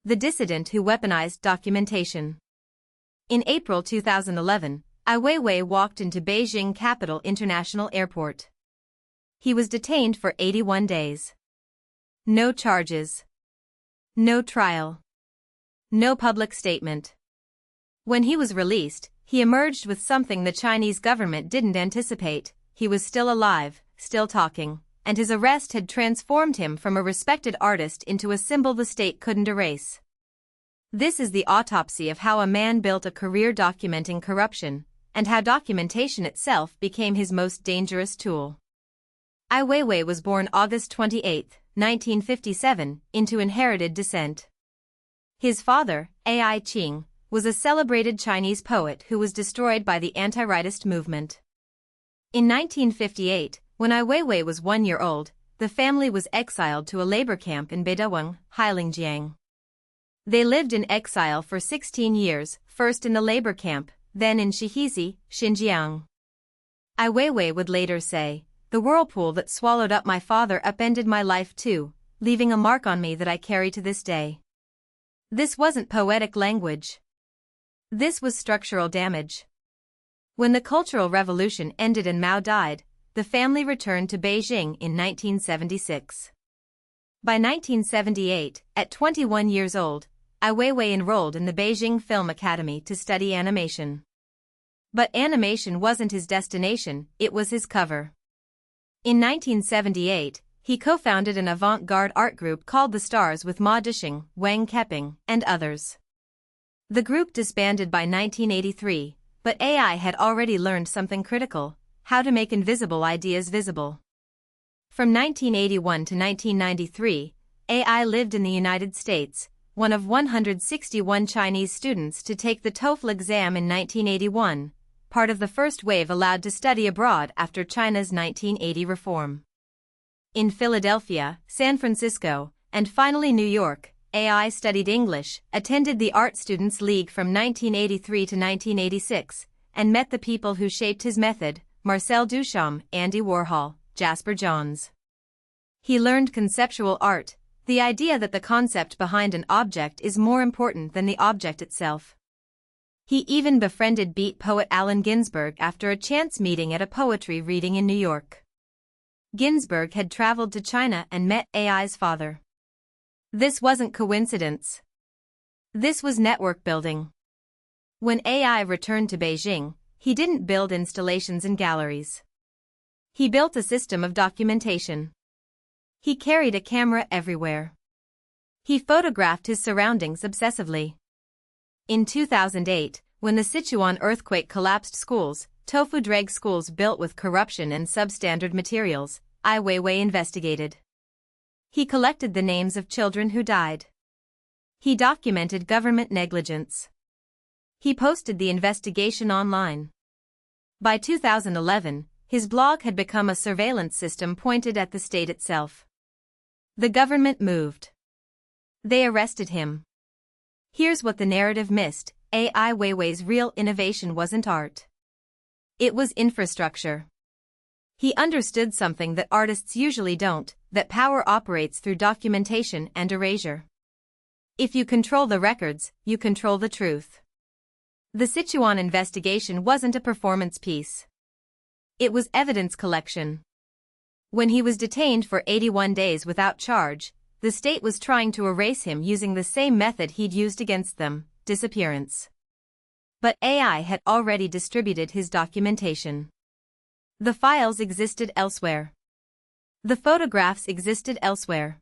The dissident who weaponized documentation. In April 2011, Ai Weiwei walked into Beijing Capital International Airport. He was detained for 81 days. No charges. No trial. No public statement. When he was released, he emerged with something the Chinese government didn't anticipate: he was still alive, still talking, and his arrest had transformed him from a respected artist into a symbol the state couldn't erase. This is the autopsy of how a man built a career documenting corruption, and how documentation itself became his most dangerous tool. Ai Weiwei was born August 28, 1957, into inherited descent. His father, Ai Qing, was a celebrated Chinese poet who was destroyed by the Anti-Rightist Movement. In 1958, when Ai Weiwei was 1 year old, the family was exiled to a labor camp in Beidahuang, Heilingjiang. They lived in exile for 16 years, first in the labor camp, then in Shihezi, Xinjiang. Ai Weiwei would later say, "The whirlpool that swallowed up my father upended my life too, leaving a mark on me that I carry to this day." This wasn't poetic language. This was structural damage. When the Cultural Revolution ended and Mao died, the family returned to Beijing in 1976. By 1978, at 21 years old, Ai Weiwei enrolled in the Beijing Film Academy to study animation. But animation wasn't his destination, it was his cover. In 1978, he co-founded an avant-garde art group called The Stars with Ma Dishing, Wang Keping, and others. The group disbanded by 1983, but Ai had already learned something critical: how to make invisible ideas visible. From 1981 to 1993, Ai lived in the United States, one of 161 Chinese students to take the TOEFL exam in 1981, part of the first wave allowed to study abroad after China's 1980 reform. In Philadelphia, San Francisco, and finally New York, Ai studied English, attended the Art Students League from 1983 to 1986, and met the people who shaped his method: Marcel Duchamp, Andy Warhol, Jasper Johns. He learned conceptual art, the idea that the concept behind an object is more important than the object itself. He even befriended beat poet Allen Ginsberg after a chance meeting at a poetry reading in New York. Ginsberg had traveled to China and met Ai's father. This wasn't coincidence. This was network building. When Ai returned to Beijing, he didn't build installations and galleries. He built a system of documentation. He carried a camera everywhere. He photographed his surroundings obsessively. In 2008, when the Sichuan earthquake collapsed schools, tofu dreg schools built with corruption and substandard materials, Ai Weiwei investigated. He collected the names of children who died. He documented government negligence. He posted the investigation online. By 2011, his blog had become a surveillance system pointed at the state itself. The government moved. They arrested him. Here's what the narrative missed: Ai Weiwei's real innovation wasn't art. It was infrastructure. He understood something that artists usually don't, that power operates through documentation and erasure. If you control the records, you control the truth. The Sichuan investigation wasn't a performance piece. It was evidence collection. When he was detained for 81 days without charge, the state was trying to erase him using the same method he'd used against them: disappearance. But Ai had already distributed his documentation. The files existed elsewhere. The photographs existed elsewhere.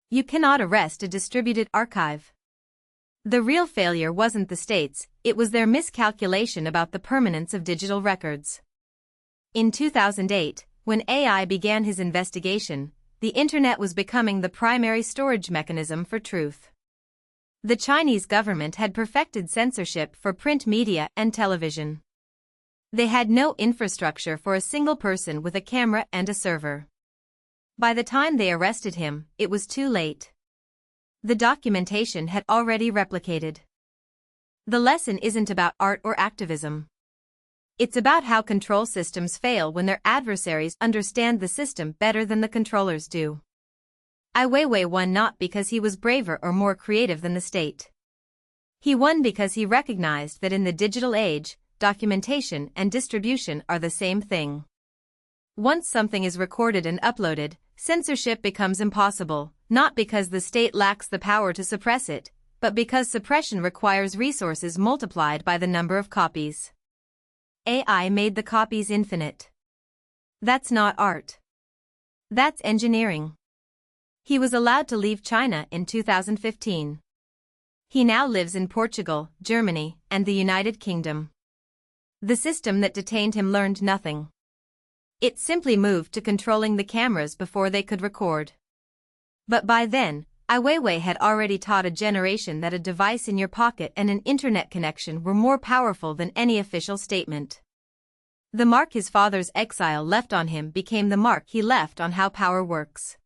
You cannot arrest a distributed archive. The real failure wasn't the state's, it was their miscalculation about the permanence of digital records. In 2008, when Ai began his investigation, the internet was becoming the primary storage mechanism for truth. The Chinese government had perfected censorship for print media and television. They had no infrastructure for a single person with a camera and a server. By the time they arrested him, it was too late. The documentation had already replicated. The lesson isn't about art or activism. It's about how control systems fail when their adversaries understand the system better than the controllers do. Ai Weiwei won not because he was braver or more creative than the state. He won because he recognized that in the digital age, documentation and distribution are the same thing. Once something is recorded and uploaded, censorship becomes impossible, not because the state lacks the power to suppress it, but because suppression requires resources multiplied by the number of copies. AI made the copies infinite. That's not art. That's engineering. He was allowed to leave China in 2015. He now lives in Portugal, Germany, and the United Kingdom. The system that detained him learned nothing. It simply moved to controlling the cameras before they could record. But by then, Ai Weiwei had already taught a generation that a device in your pocket and an internet connection were more powerful than any official statement. The mark his father's exile left on him became the mark he left on how power works.